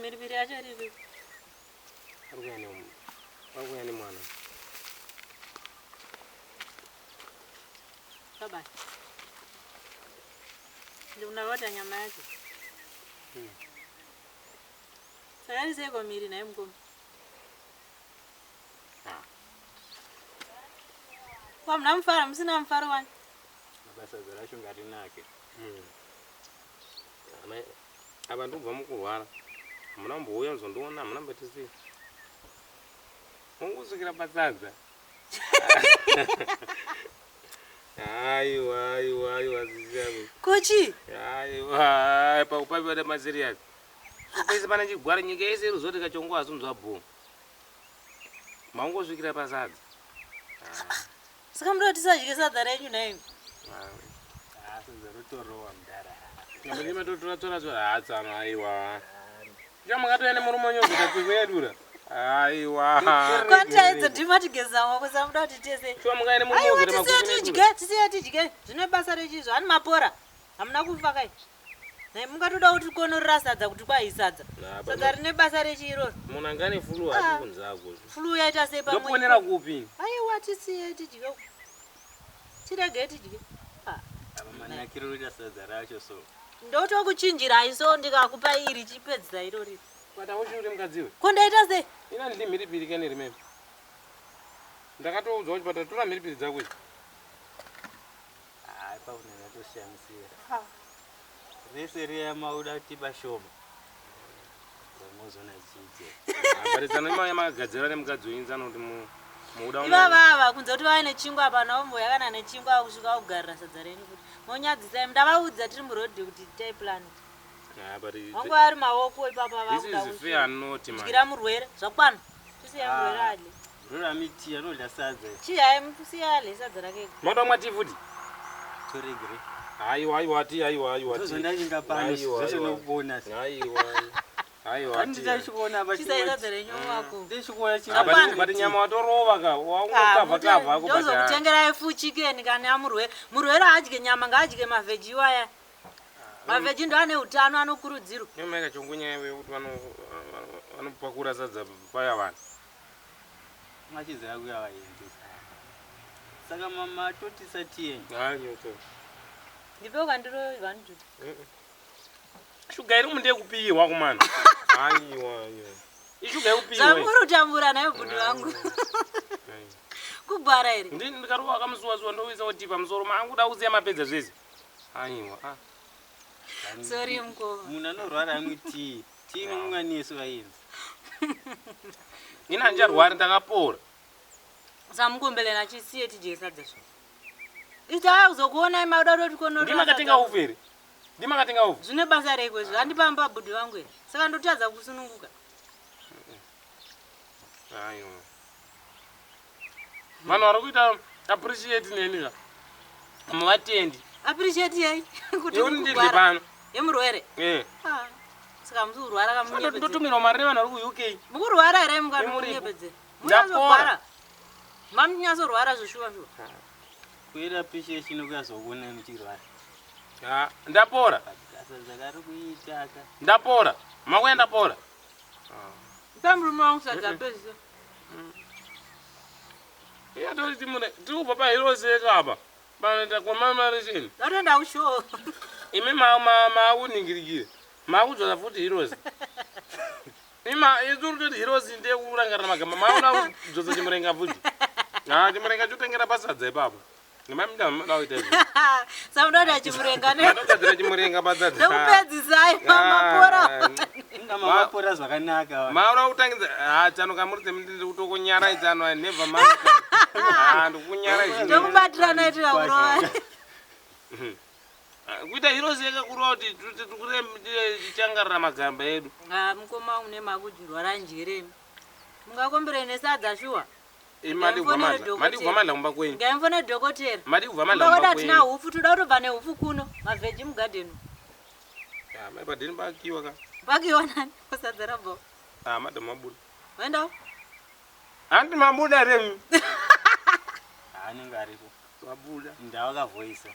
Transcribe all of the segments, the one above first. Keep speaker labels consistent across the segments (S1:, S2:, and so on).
S1: Miripiri yacho iripi?
S2: Arikuya nemwana.
S1: Baba. Ndio unawata nyama yake. Sayari seko miri naye mkomo. Kwa mnamfara msina mfaro wani.
S3: Basa zarasho ngari nake.
S2: Abantu bva mukurwara. Munambouya muzondiona munambatisiya. Mungusukira pasadza. Aiwa ziziyabu.
S1: Kochi.
S2: Aiwa paupapi wada maserious. Kupese pana chigwara nyika yese ruzoti Kachongwe azunzwa bhomu. Mangosukira pasadza.
S1: Saka mndu tisadye sadza renyu naimi.
S3: Sadza rotorowa mudara.
S2: Nyama totora hatsana aiwa. Chamukatoenda murumonyozo takwekuyadura. Aiwa.
S1: Kwataedza ndimatigezamo kusamuda kuti tese.
S2: Chwa mukaenda murumonyozo
S1: takwekuyadura. Tisiya tidye. Zvine basa rechizvo ani mapora. Hamuna kufa kai. Nei mungatoda kuti konorora sadza kuti kwaisadza. Sadza rine basa rechiro.
S2: Munhu angane fulu hati kunzako.
S1: Fulu yaita sei pamwe.
S2: Ndoponera kupi?
S1: Aiwa tisiye tidye. Tirege tidye.
S3: Manakiro rita sadza racho so.
S1: Ndotokuchinjira iso ndikakupa iri chipedzisa irori.
S2: Kwata uchiuri mukadziwe.
S1: Kondaita sei?
S2: Ina ndi mhiripiri kane rimene. Ndakatoudzwa kuti patatora mhiripiri dzako idzi.
S3: Paunenge toshamisiya. Rese riya mauda kuti bashoma. Zamozona chije.
S2: Paritsano imaya makagadzira nemukadzi wenyu kuti muda uno.
S1: Ivava kunze kuti vaine chingwa pana ombo yakana nechingwa kusvika kugarira sadza renyu kuti monyadzisa ndavaudza tiri murodhi kuti tai plan. Wangu ari maoko ipapa vakuda.
S2: This is fair not man.
S1: Chikira murwere zvakwana. Tusiya murwere ali.
S3: Rora miti anodya sadza.
S1: Chiya mutusiya ali sadza rake.
S2: Moda mwati futi.
S3: Toregere.
S2: Aiwa.
S3: Zozondachinga pano zvese nokubona.
S2: Aiwa.
S3: Anditachikuona basi.
S1: Chisaidza renyu wako.
S3: Ndechikuona chingapano.
S2: Bati nyama watorova ka. Wangokava ako bata.
S1: Ndozokutengera ifu chicken kana amurwere. Murwere adye nyama ngaadye maveji waya. Maveji ndo ane utano anokurudzirwa.
S2: Nyama Kachongwe nyewe kuti vanopakura sadza paya vanhu.
S3: Machizira kuya vaendesa. Saka mama totisa tieni.
S2: Nyoko.
S1: Ndipewa ndiro vantu.
S2: Shuga iri munde kupiwa kumana. Aiwa. Ishuga ikupiwa.
S1: Zamuru tambura nayo budu wangu. Kubara iri.
S2: Ndikaruwa kamusuwa ndowiza kuti pamusoro mangu da uziya mapedza zvese. Aiwa.
S1: Sorry mko.
S3: Munhu anorwara amwiti. Tii nomung'aniso vaenzi.
S2: Ina njarwara ndakapora.
S1: Samukombele na chisiye tije sadza zvo. Ita uzokuona mauda roti kono.
S2: Ndimakatenga ufere. Ndimakatenga ufu.
S1: Zvine basa rekwe zvo. Andipamba budu wangu ere. Saka ndotadza kusununguka.
S2: Aiwa. Vanhu vari kuita appreciate neni ka. Muvatendi.
S1: Appreciate yai.
S2: Kuti ndiri pano.
S1: Yemurwere. Saka muzurwara kamunyepedze.
S2: Ndotumira mari nevanhu vari ku UK.
S1: Mukurwara ere mukati munyepedze.
S2: Ndapora.
S1: Mamunyazorwara zvoshuwa.
S3: Kuera appreciation okuyazokuona muchirwara.
S2: Ndapora.
S3: Sadza kari kuita ka.
S2: Ndapora. Makuya ndapora.
S1: Pamrume wangu sadza pezisa.
S2: Iya tori kubva paheroes ekapa. Panoita commemoration.
S1: Ndotoenda kushow.
S2: Imi makuningirikire. Makudzosa futi heroes. Ituri kuti heroes ndekurangarira magama. Mauna kudzosa chimurenga futi. Chimurenga chotengera pasadza ipapo. Ndimamida kuita izvo.
S1: Samunoda chimurenga ne.
S2: Ndogadzira chimurenga pasadza.
S1: Ndokupedzisai mapora.
S3: Inga mapora zvakanaka.
S2: Maura kutangidza tsano kamuri ndiri kutokonyaraidza ano I never mind. Ndikunyara izvi.
S1: Ndokubatirana iti kurova.
S2: Kuita heroes yakakurova kuti tichangarira magamba edu.
S1: Mukoma une makudhurwara njere. Mungakombere nesadza shuwa.
S2: Madi kubva mandla kumba kwenyu.
S1: Ngaimfone dhokotera.
S2: Madi kubva mandla kumba
S1: Mbaoda
S2: kwenyu.
S1: tina hufu toda kutobva nehufu kuno. Maveji mugadheni.
S2: Mai padhini pakiwa ka.
S1: Pakiwa nani? Kusadza rabva.
S2: Madam mabuda.
S1: Waendawo?
S2: Handi mabuda remi.
S3: Anenge aripo.
S2: Mabuda.
S3: Ndawakavhoisa.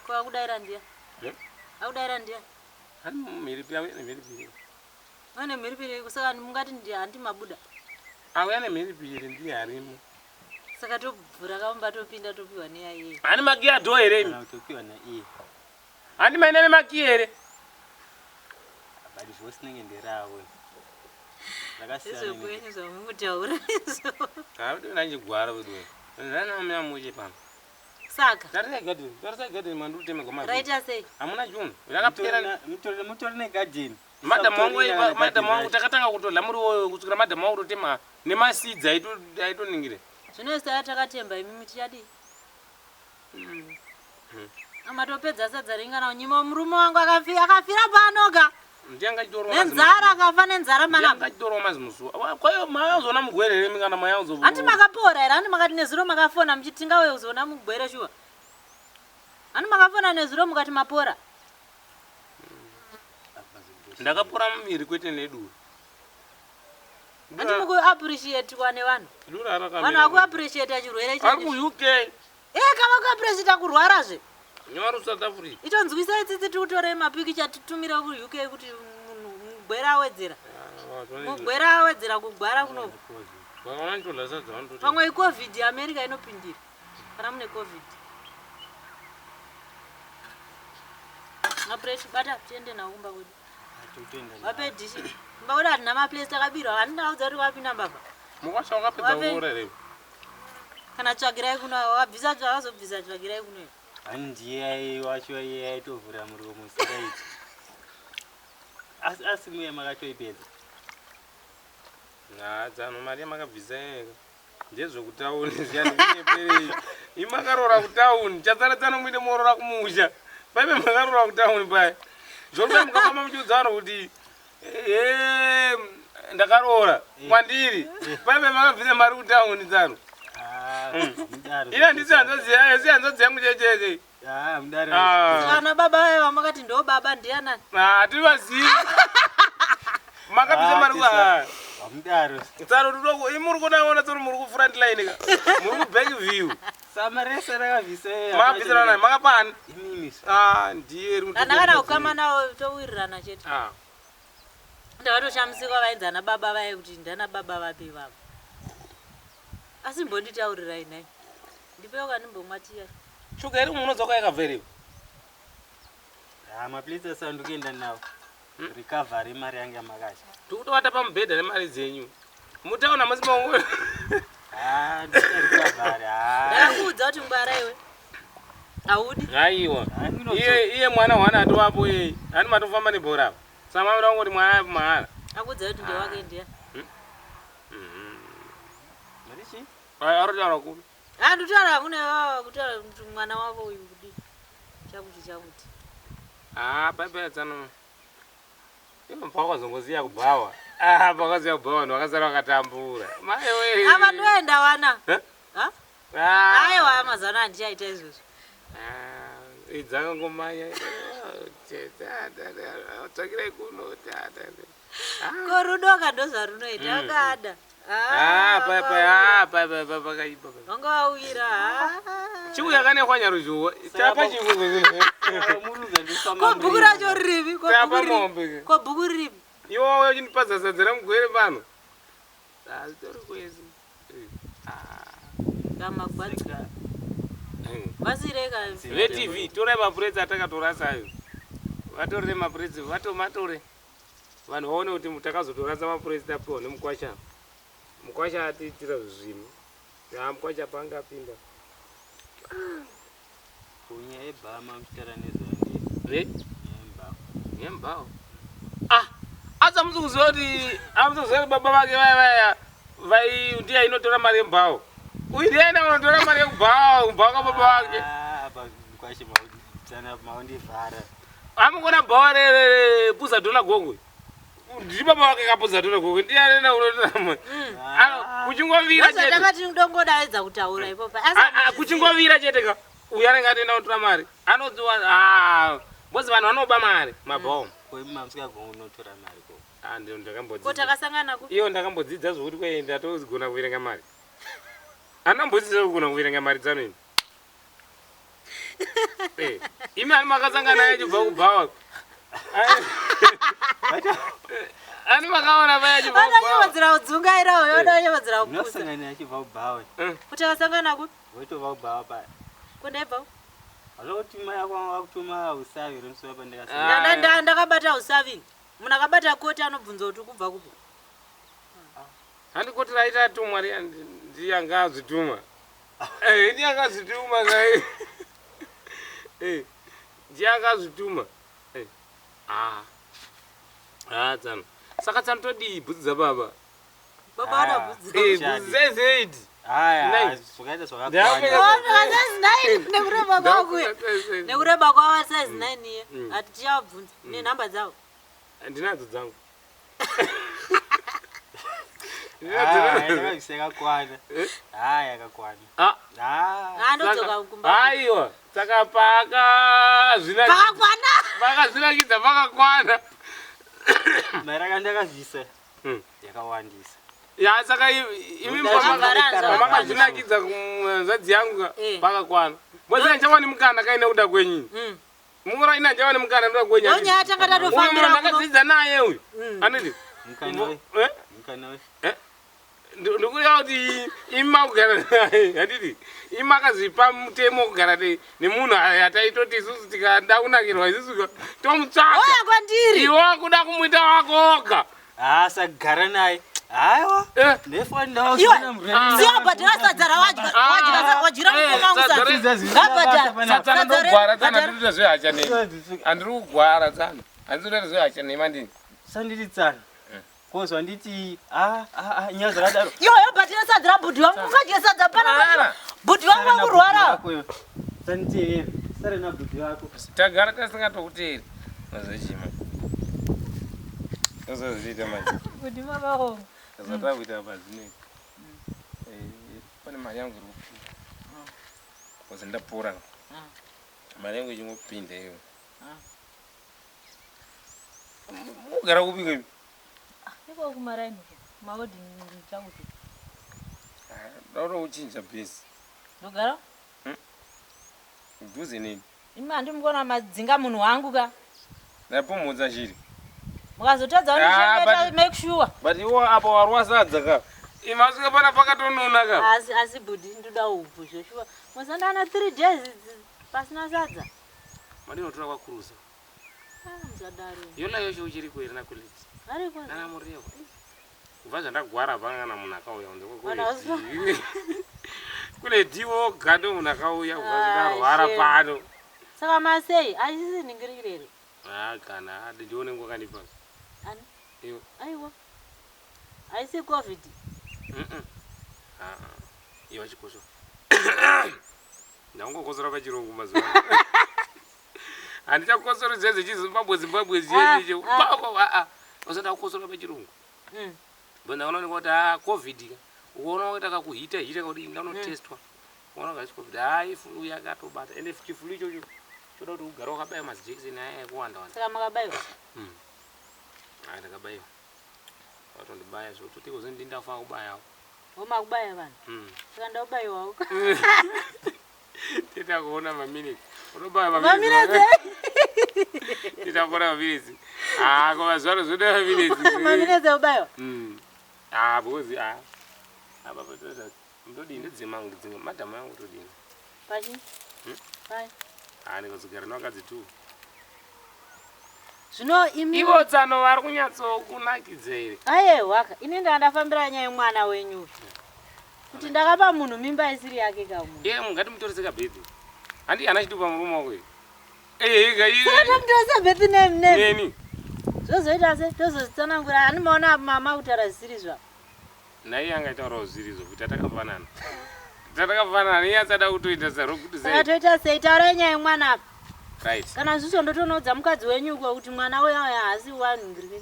S1: Kwa kudaira ndia. Akudaira ndia.
S2: Hani mhiripiri.
S1: Ane mhiripiri kusaka mungati handi mabuda.
S2: Auya nemhiripiri ndiye arimo.
S1: Saka tobvura kaumba topinda topiwa neya iye.
S2: Ani magi adho here imi?
S3: Kana kutopiwa naiye.
S2: Ani maine magi here?
S3: Badi zvose nenge nderawe.
S1: Ndakasiyana nekwenyu zvamutaura izvo.
S2: Kuti ndachigwara wedu. Ndana muche pano.
S1: Saka
S2: Tarisa garden manduri tema goma.
S1: Raita sei?
S2: Hamuna June. Yakapera
S3: mutori negarden.
S2: madam wangu takatanga kutorla muri kusukira madam wangu kutotema nemasidzi aitoningire.
S1: Zvinoisa takatemba imi tichadi. Amatopedza sadza ringana unyima murume wangu akafira panoga. Nenzara akafa nenzara mana.
S2: Ndangachitoro mazimusuwa. Kwayo mayauzona mugwere mingana mayauzo.
S1: Anti makapora era anti makati nezuro makafona mchitinga wewe uzona mugwere shuwa. Anti makafona nezuro mukati mapora.
S2: Ndakapora muviri kwete neduru.
S1: Anti muku appreciate kwane vanhu.
S2: Duru arakamira.
S1: Vanhu aku appreciate chirwere ichi.
S2: Ari mu UK.
S1: Kama ku appreciate kurwara zve.
S2: Nyaru South Africa.
S1: Itonzwisa itsitsi tutore mapikicha tutumira ku UK kuti mugwera awedzera. Mugwera awedzera kugwara kuno.
S2: Vakaona ntola sadza vanototi.
S1: Pamwe COVID America inopindira. Kana mune COVID. Mapreshi bata tiende na kumba kwedu. Wape dishi. Mbaura atina maplace takabirwa. Handina udza kuti wapinda mbavha.
S2: Mukwasha wakapedza kuora here.
S1: Kana tsvagirai kuno wabvisa zvakazobvisa tsvagirai kuno.
S3: Handiyai wacho iye aitovhura muromo sikaiti. Asi muye makatoipedza.
S2: Dzano mari yamakabvisa yega. Ndezvekutauni zviyani kunyeperi. Imakarora kutauni. Chatsara tsano muite morora kumusha. Paibe makarora kutauni pai. Zvose mukafamba muchiudzana kuti ndakarora kwandiri. Paibe makabvisa mari kutauni dzano. Ina ndisi hanzodziya muchecheche.
S3: Mudare.
S1: Kana baba vaye vamakati ndo baba ndianani?
S2: Hativazivi. Makabvisa mari kwa.
S3: Mudare.
S2: Tsaro dudoko imuri kunaona tsoro muri ku front line ka. Muri ku back view.
S3: Samaresa rakabvisa.
S2: Makabvisa nani makapani?
S3: Imini.
S2: Ndiye ri.
S1: Kana ukama nawo towirirana chete. Ndavatoshamsikwa vaenzana baba vaye kuti ndana baba vapi baba. Asi mbonditaurirai nai. Ndipewo kandimbomwatiya.
S2: Shuga iri munodzoka yakabverewa.
S3: Maplitsa sandukuenda nawo. Recovery mari yangu yamakasha.
S2: Tikutowata pamubhedha nemari dzenyu. Mutaona musimaongo.
S3: Recovery.
S1: Ndakuudza kuti ngwara iwe. Audi.
S2: Haiwa. Iye mwana wana atowapo iye. Ani matofamba nebhora. Samamira ngoti mwana mahara.
S1: Akuudza kuti ndewake ndiya.
S3: Marichi?
S2: Arutaura kuno.
S1: Ndutaura kune kutaura kuti mwana wako uyu kudi. Chakuti.
S2: Bye tsano. Pakazongoziya kubhawa. Pakaziya kubhawa wakazara wakatambura. Mai we.
S1: Ava ndoenda wana. Aiwa mazana andichaita izvozvo.
S2: Idzanga ngomaya. Tsvakirai kuno tata.
S1: Korudoka ndozvarunoita akada.
S2: Pakaipa.
S1: Wanga wawira.
S2: Chiuya kane kwanya ruzhuwa. Tapa chingwe.
S1: Ko bhuku racho ririvi.
S2: Tapa mombe.
S1: Ko bhuku ririvi.
S2: Iwo uchinipadza sadza ramugwere pano. Tori kwezi.
S1: Kamagwadza. Vasireka.
S2: VTV torai mapurezi atakatora sayo. Vatore mapurezi vatomatore. Vanhu vaone kuti mutakazotorasa mapurezi tapiwa nemukwasha. Mukwasha atiitira zvinhu. Mukwasha pangapinda.
S3: Kunya ebhama mutara nezvandi.
S2: Yembao. Asa muzukuziva kuti amuzoziva kuti baba vake vaya ndiye inotora mari yembao. Uyu ndiye unotora mari yekubhao kwa baba vake.
S3: Mukwasha maundivhara.
S2: Amukona bhawa repuza dhona gongwe. Ndiri baba vake kapuza dhona gongwe. Ndiye anena unotora mari. Kuchingovira chete.
S1: Ndakati ndongodaidza kutaura ipopa.
S2: Kuchingovira chete ka. Uyu anenge atoenda kutora mari. Anodziwa bozi vanhu vanoba mari mabhawa.
S3: Mamsika gongo notora mari ko.
S2: Ndio ndakambodzidza.
S1: Ko takasangana ku.
S2: Iyo ndakambodzidza zvokuti kuenda tozigona kuverenga mari. Anambodzidza kugona kuverenga mari dzano ini. Imi ani makasangana achibva kubhawa. Ani makaona vaya chibva
S1: anonyevedzera kudzungaira uyo anonyevedzera kupusa
S3: unosangana achibva kubhawa
S1: kuti akasangana kuti
S3: woitobva kubhawa paya
S1: kundebva
S3: aloti mai yako wakutuma usavi remusuwa pandakasangana
S1: ndakabata usavi munhu akabata koti anobvunza kuti kubva kupo
S2: handikoti raita atumwa riya ndiyanga azvituma ndiyanga azvituma sai ndiyanga azvituma tsano saka tsanotodii bvudzi dzababa
S1: baba anabvudza
S2: bvudzi zeidi
S3: zvakaita zvakakwana
S1: nekureba kwava size 9 iye hati tichavabvunza nenhamba dzavo
S2: ndinadzo dzangu
S3: yakakwana yakakwana
S1: andodzoka kumba
S2: aiwa saka pakazvinakidza pakakwana
S3: mari akandakazvisa yakawandisa
S2: ya saka imi pamakazvinakidza kumzadzi yangu pakakwana mwese nchawani mukana kaine kuda kwenyini mungora ina nchawani mukana ndoda kwenyini
S1: onya atanga tatofambira
S2: ndakadzidza naye uyu anoti
S3: mukana
S2: ndikuya kuti ima kugara naye handiti ima akazvipa mutemo kugara nemunhu ataitoti isusu tikadaunakirwa isusu tomutsvaka
S1: oya kwandiri
S2: iwe wakuda kumuita wakoga
S3: sagara naye aiwa
S1: ndefandasiwabhadhara sadza rawajira
S2: mukomangusatsanandogwara tsana ndiriita zvehacha nei handiri kugwara tsana handinoita zvehacha nei mandini
S3: sandiri tsana kozwa nditi nyaya zvakadaro
S1: iyoyo bhatira sadza rabhudhi wangu ungadye sadza pana bhudhi wangu wakurwara
S3: sanditevera sare nabhudhi wako
S2: tagara tasingatokuteeri mazechima azozviita manje
S1: bhudhi mavao
S2: azatakuita mazineki pane mari yangu iri kupinda kozi ndapora mari yangu ichingopinda iyo mugara kupinga
S1: iko kumaraini maodhi chakuti
S2: daura uchinja bhesi
S1: ndogara
S2: mudhuze nini
S1: imi handimukona madzinga munhu wangu ka
S2: ndapomhodza chiri
S1: mukazotadza unishengeta make sure
S2: but iwo apa warwa sadza ka imasvika pana pakatonona ka
S1: asi bhudhi ndoda ubvu zveshuwa musandana 3 days pasina sadza
S2: madinotora kwakuruza
S1: muzadaro
S2: yona yosho uchiri kweri nakuleti
S1: ariko
S2: nana muriyo kubva zvandagwara pangana munhu akauya kune diwo gado munhu akauya kubva zvakarwara pano
S1: saka masei aisisi ningirikirere
S2: kana ndione ngwakandipa
S1: ani
S2: iwo
S1: aiwa aisi covid
S2: iwa chikosho ndangokosora pachirungu mazuva handichakosoro zeze chizimbabwe ziyezhiche usada kukosora pachirungu ndaonaoneka kuti covid ukaona kuti akakuhita kuti ndanotestwa ukaona kuti covid ifulu yakatobata ende chifulu ichocho choda kuti ugara wakabaya mazijekiseni aya ekuwanda wanda
S1: saka makabaiwa
S2: ndakabaiwa watondibaya zvototi kozi ndindafa kubayawo
S1: omakubaya vanhu saka ndaubayiwawo
S2: titakuona maminitsi unobaya maminitsi titakuona maminitsi koma zvaro zvoda
S1: maminitsi aubayiwa
S2: bozi apa ndodini ndodzimangu ndidzinga madhamu yangu todini
S1: pachi pai
S2: ndikazogara nevakadzi tu
S1: zvino imi
S2: ivo tsano vari kunyatsokunakidza here
S1: aiewaka ini ndandafambira nyaya yemwana wenyu kuti ndakapa munhu mimba isiri yake kamunhu
S2: ngatimutorese kabhedhi handi hana chitupa murume wako
S1: tamutoresa bhedhi
S2: neni
S1: zvozoita se tozozitsanangura handimaona mama kutaura zvisiri zvavo
S2: naiye angaitaurawo zvirizvo kuti tatakafanana iye asada kutoita sarokuti
S1: saka toita sei taurai nyaya yemwana apa
S2: right
S1: kana zviso ndotonoudza mukadzi wenyu uko kuti mwana uyo haasi wanhingirike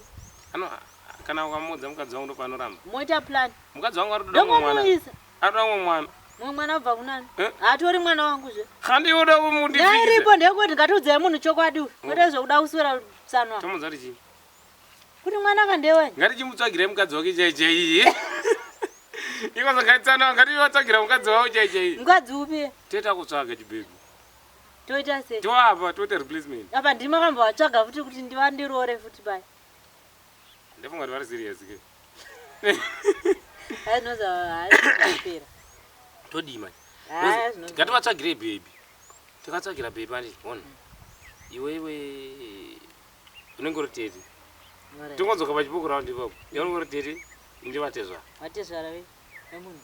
S2: kana ukamudza mukadzi wangu ndopanoramba
S1: moita plan
S2: mukadzi wangu arodomuisa aroda mwana
S1: mumwe mwana ubva kunani hatori mwana wanguzve
S2: handiuda
S1: kumuntiripo ndekuti ngatiudzai munhu chokwadi kwete zvokuda kuswera tsanwa
S2: tomudza kuti chii
S1: kuti mwana kandewenyu
S2: ngatichimutsvagirai mukadzi wake chaichaiyi ikozakaitsanwa ngativatsvagira mukadzi wavo chaichaiyi
S1: mukadzi upi
S2: toita kutsvaga chibhebhi
S1: toita sei
S2: toapa toita replacement
S1: apa ndiri makambovatsvaga futi kuti ndivandiroore futi pai
S2: Ndefunga vari serious ke.
S1: Ainoza haipera.
S2: Todima.
S1: Ah,
S2: Ngativatsvagire baby. Tikatsvagira baby andi bona. Iwe unenge uri tete. Tingonzoka pachibuku raundi ipapo. Unenge uri tete ndivatezva.
S1: Watezva rave nemunhu.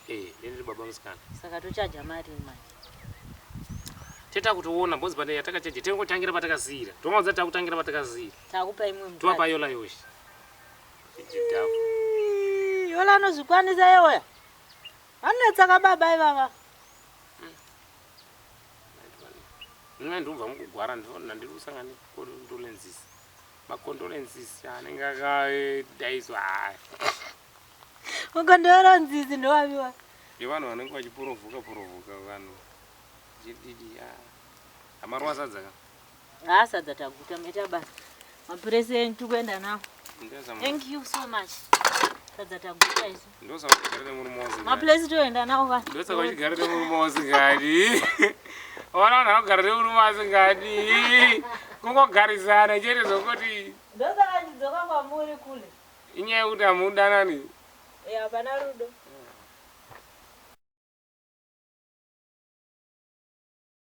S2: Ndiri baba musikana.
S1: Saka tochaja mari manje.
S2: Teta kutoona bhozi pande yatakachaje tengotangira patakasira. Tomaudza takutangira patakasira.
S1: Takupa imwe mutatu.
S2: Tuwapa yola yoshi. Ichitafu.
S1: Yola anozvikwanisa yewe. Anetsaka baba ivava.
S2: Nina ndumva mukugwara ndiri kusangana condolences. Macondolences anenge akadaiswa.
S1: Macondolences ndowaviwa.
S2: Vanhu vanenge vachiporovhuka vanhu. Amarwa sadza ka?
S1: Sadza taguta meta basa. Mapresident tukwenda nawo. Thank you so much. Sadza taguta isu.
S2: Ndosa kuchigara nemurume wazingani.
S1: Mapresident toenda nawo ka.
S2: Ndosa kuchigara nemurume wazingani. Ona vanogara nemurume wazingani. Kungogarisana chete zokuti.
S1: Ndosa kachidzoka kwamuri kule.
S2: Inyaya yekuti hamudanani.
S1: Hapana rudo.